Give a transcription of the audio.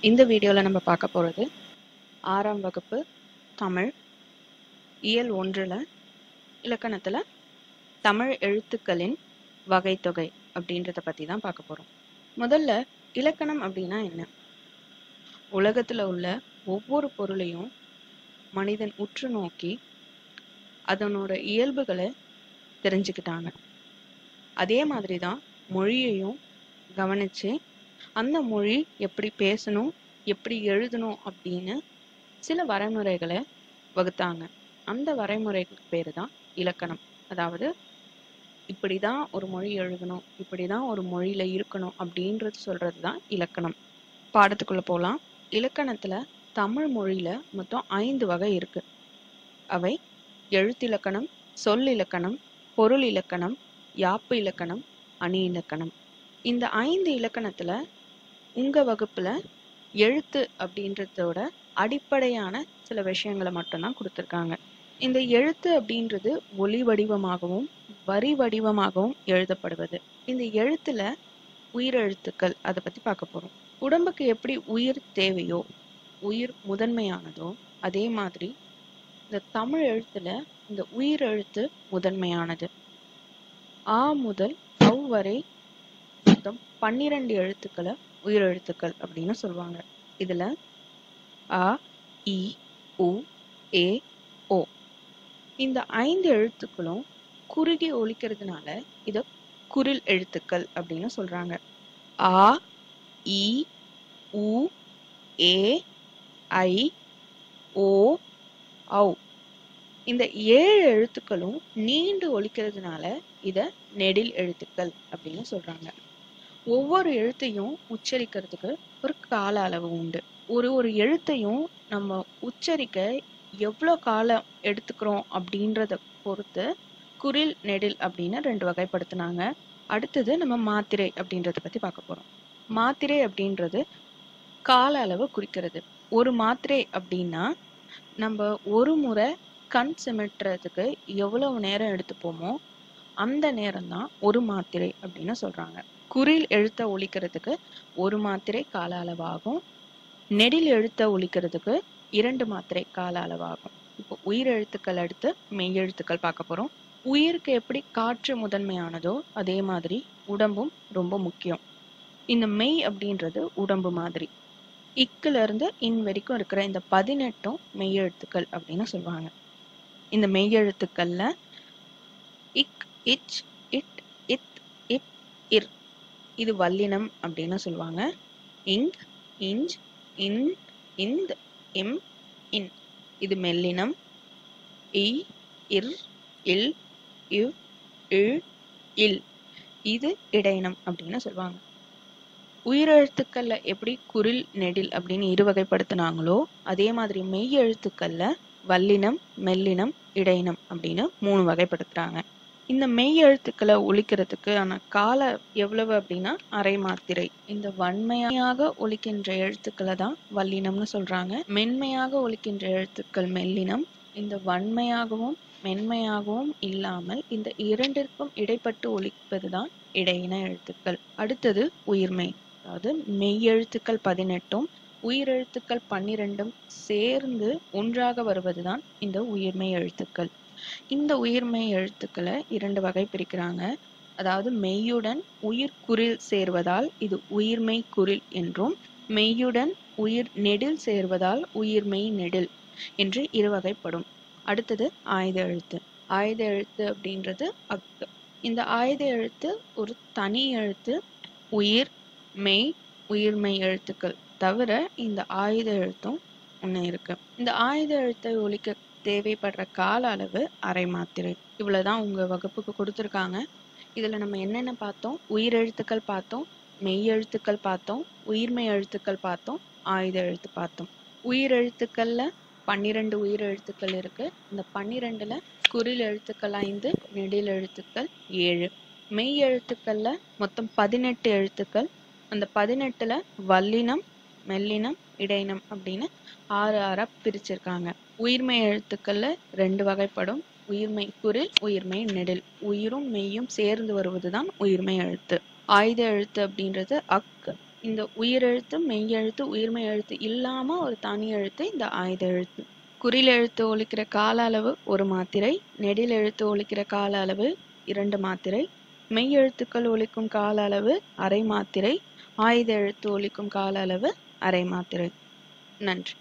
இந்த வீடியோவில் நம்ம பார்க்க போகிறது 6ஆம் வகுப்பு தமிழ் இயல் 1ல் இலக்கணத்தில் தமிழ் எழுத்துக்களின் வகைத்தொகை அப்படின்றத பற்றி தான் பார்க்க போகிறோம். முதல்ல இலக்கணம் அப்படின்னா என்ன? உலகத்தில் உள்ள ஒவ்வொரு பொருளையும் மனிதன் உற்று நோக்கி அதனோட இயல்புகளை தெரிஞ்சுக்கிட்டாங்க. அதே மாதிரி தான் மொழியையும் கவனித்து அந்த மொழி எப்படி பேசணும், எப்படி எழுதணும் அப்படின்னு சில வரைமுறைகளை வகுத்தாங்க. அந்த வரைமுறைக்கு பேரு தான் இலக்கணம். அதாவது இப்படிதான் ஒரு மொழி எழுதணும், இப்படிதான் ஒரு மொழியில இருக்கணும் அப்படின்றது சொல்றது தான் இலக்கணம். பாடத்துக்குள்ள போலாம். இலக்கணத்துல தமிழ் மொழியில மொத்தம் 5 வகை இருக்கு. அவை எழுத்திலக்கணம், சொல் இலக்கணம், பொருள் இலக்கணம், யாப்பு இலக்கணம், அணி இலக்கணம். இந்த 5 இலக்கணத்துல உங்க வகுப்புல எழுத்து அப்படின்றதோட அடிப்படையான சில விஷயங்களை மட்டும்தான் கொடுத்துருக்காங்க. இந்த எழுத்து அப்படின்றது ஒலி வடிவமாகவும் வரி வடிவமாகவும் எழுதப்படுவது. இந்த எழுத்துல உயிரெழுத்துக்கள் அதை பத்தி பார்க்க போறோம். உடம்புக்கு எப்படி உயிர் தேவையோ, உயிர் முதன்மையானதோ, அதே மாதிரி இந்த தமிழ் எழுத்துல இந்த உயிர் எழுத்து முதன்மையானது. ஆ முதல் அவ் வரை மொத்தம் 12 எழுத்துக்களை உயிரெழுத்துக்கள் அப்படின்னு சொல்லுவாங்க. இதுல அ, இ, உ, ஏ, ஓ இந்த 5 எழுத்துக்களும் குறுகி ஒலிக்கிறதுனால இத குரில் எழுத்துக்கள் அப்படின்னு சொல்றாங்க. ஆ, இ, உ, ஏ, ஐ, ஓ, ஔ இந்த 7 எழுத்துக்களும் நீண்டு ஒலிக்கிறதுனால இத நெடில் எழுத்துக்கள் அப்படின்னு சொல்றாங்க. ஒவ்வொரு எழுத்தையும் உச்சரிக்கிறதுக்கு ஒரு கால அளவு உண்டு. ஒரு எழுத்தையும் நம்ம உச்சரிக்க எவ்வளோ காலம் எடுத்துக்கிறோம் அப்படின்றத பொறுத்து குரில் நெடில் அப்படின்னு 2 வகைப்படுத்தினாங்க. அடுத்தது நம்ம மாத்திரை அப்படின்றத பத்தி பார்க்க போறோம். மாத்திரை அப்படின்றது கால அளவு குறிக்கிறது. ஒரு மாத்திரை அப்படின்னா நம்ம ஒரு முறை கண் சிமிட்டுறதுக்கு எவ்வளவு நேரம் எடுத்துப்போமோ அந்த நேரம் தான் ஒரு மாத்திரை அப்படின்னு சொல்றாங்க. குரில் எழுத்த ஒலிக்கிறதுக்கு ஒரு மாத்திரை கால அளவாகும். நெடில் எழுத்த ஒலிக்கிறதுக்கு 2 மாத்திரை கால அளவாகும். இப்போ உயிர் எழுத்துக்கள் அடுத்து மெய் எழுத்துக்கள் பார்க்க போறோம். உயிருக்கு எப்படி காற்று முதன்மையானதோ அதே மாதிரி உடம்பும் ரொம்ப முக்கியம். இந்த மெய் அப்படின்றது உடம்பு மாதிரி. இக்குல இருந்து இன் வரைக்கும் இருக்கிற இந்த 18 மெய் எழுத்துக்கள் அப்படின்னு சொல்லுவாங்க. இந்த மெய் எழுத்துக்கள்ல இக், இச், இட், இத், இப், இர் இது வல்லினம் அப்படின்னு சொல்லுவாங்க. இங், இஞ்ச், இன், இந்த், இம், இன் இது மெல்லினம். இ, இர், இல், இவ், இழ், இல் இது இடையினம் அப்படின்னு சொல்லுவாங்க. உயிரெழுத்துக்கள்ல எப்படி குரில் நெடில் அப்படின்னு 2 வகைப்படுத்தினாங்களோ அதே மாதிரி மெய் எழுத்துக்கள்ல வல்லினம், மெல்லினம், இடையினம் அப்படின்னு 3 வகைப்படுத்துறாங்க. இந்த மெய் எழுத்துக்களை ஒலிக்கிறதுக்கு ஆன கால எவ்வளவு அப்படின்னா அரை மாத்திரை. இந்த வன்மையாக ஒலிக்கின்ற எழுத்துக்களை தான் வல்லினம்னு சொல்றாங்க. மென்மையாக ஒலிக்கின்ற எழுத்துக்கள் மெல்லினம். இந்த வன்மையாகவும் மென்மையாகவும் இல்லாமல் இந்த இரண்டிற்கும் இடைப்பட்டு ஒலிப்பதுதான் இடையின எழுத்துக்கள். அடுத்தது உயிர்மெய். அதாவது மெய் எழுத்துக்கள் 18 உயிரெழுத்துக்கள் 12 சேர்ந்து ஒன்றாக வருவதுதான் இந்த உயிர்மெய் எழுத்துக்கள். இந்த உயிர்மெய் எழுத்துக்களை 2 வகை பிரிக்கிறாங்க. அதாவது மெய்யுடன் உயிர் குரில் சேர்வதால் இது உயிர்மெய் குரில் என்றும், மெய்யுடன் உயிர் நெடில் சேர்வதால் உயிர்மெய் நெடில் என்று 2 வகைப்படும். அடுத்தது ஆயுத எழுத்து. ஆயுத எழுத்து அப்படின்றது அக்கு. இந்த ஆயுத எழுத்து ஒரு தனி எழுத்து. உயிர் மெய் உயிர்மெய் எழுத்துக்கள் தவிர இந்த ஆயுத எழுத்தும் ஒண்ணு இருக்கு. இந்த ஆயுத எழுத்தை ஒலிக்க தேவைப்படுற கால அளவு அரை மாத்திரை. இவ்வளவுதான் உங்க வகுப்புக்கு கொடுத்துருக்காங்க. இதுல நம்ம என்னென்ன பார்த்தோம்? உயிரெழுத்துக்கள் பார்த்தோம், மெய் எழுத்துக்கள் பார்த்தோம், உயிர்மெய் எழுத்துக்கள் பார்த்தோம், ஆயுத எழுத்து பார்த்தோம். உயிரெழுத்துக்கள்ல 12 உயிரெழுத்துக்கள் இருக்கு. இந்த 12ல குரில் எழுத்துக்கள் 5, நெடில் எழுத்துக்கள் 7. மெய் எழுத்துக்கள்ல மொத்தம் 18 எழுத்துக்கள். அந்த 18ல வல்லினம், மெல்லினம், இடையினம் அப்படின்னு 6 பிரிச்சிருக்காங்க. உயிர்மெய் எழுத்துக்கள்ல 2 வகைப்படும். உயிர்மெய் குரில், உயிர்மெய் நெடில். உயிரும் மெய்யும் சேர்ந்து வருவதுதான் உயிர்மெய் எழுத்து. ஆயுத எழுத்து அப்படின்றது அக். இந்த உயிரெழுத்து, மெய்யெழுத்து, உயிர்மெய் எழுத்து இல்லாம ஒரு தனி எழுத்து இந்த ஆயுத எழுத்து. குறில் எழுத்து ஒலிக்கிற கால அளவு 1 மாத்திரை, நெடில் எழுத்து ஒலிக்கிற கால அளவு 2 மாத்திரை, மெய் எழுத்துக்கள் ஒலிக்கும் கால அளவு அரை மாத்திரை, ஆயுத எழுத்து ஒலிக்கும் கால அளவு அரை மாத்திரை. நன்றி.